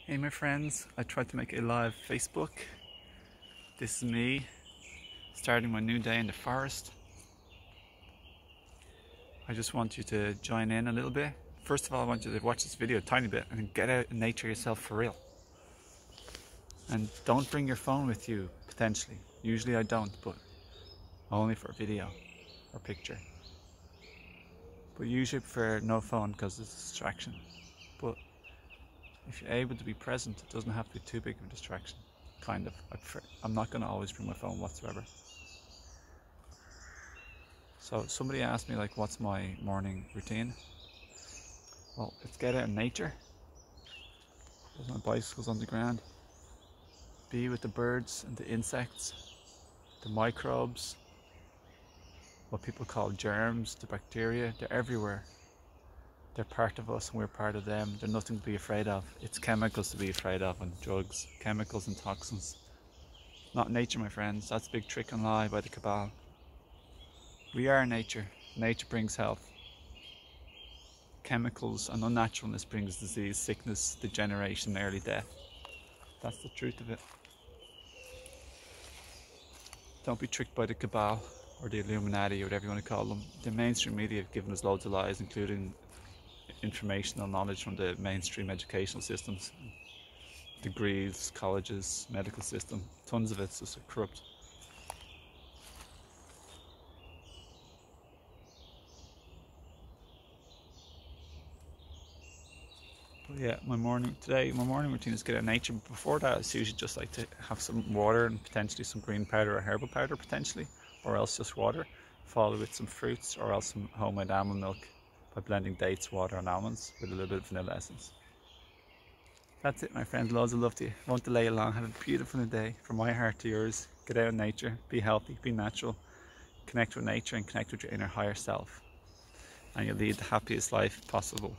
Hey my friends, I tried to make a live Facebook. This is me starting my new day in the forest. I just want you to join in a little bit. First of all, I want you to watch this video a tiny bit and get out in nature yourself for real. And don't bring your phone with you, potentially. Usually I don't, but only for video or picture. But usually prefer no phone because it's a distraction. But if you're able to be present, it doesn't have to be too big of a distraction. Kind of. I'm not going to always bring my phone whatsoever. So somebody asked me like, what's my morning routine? Well, it's get out in nature. Put my bicycles on the ground. Be with the birds and the insects, the microbes, what people call germs, the bacteria. They're everywhere. They're part of us and we're part of them. They're nothing to be afraid of. It's chemicals to be afraid of and drugs, chemicals and toxins. Not nature, my friends. That's a big trick and lie by the cabal. We are nature. Nature brings health. Chemicals and unnaturalness brings disease, sickness, degeneration, early death. That's the truth of it. Don't be tricked by the cabal or the Illuminati or whatever you want to call them. The mainstream media have given us loads of lies, including informational knowledge from the mainstream educational systems, degrees, colleges, medical system. Tons of it's just corrupt. But yeah, my morning routine is get out in nature. But before that, it's usually just like to have some water and potentially some green powder or herbal powder potentially, or else just water, followed with some fruits or else some homemade almond milk by blending dates, water and almonds with a little bit of vanilla essence. That's it, my friends. Loads of love to you. Won't delay you long. Have a beautiful day from my heart to yours. Get out in nature, be healthy, be natural, connect with nature and connect with your inner higher self, and you'll lead the happiest life possible.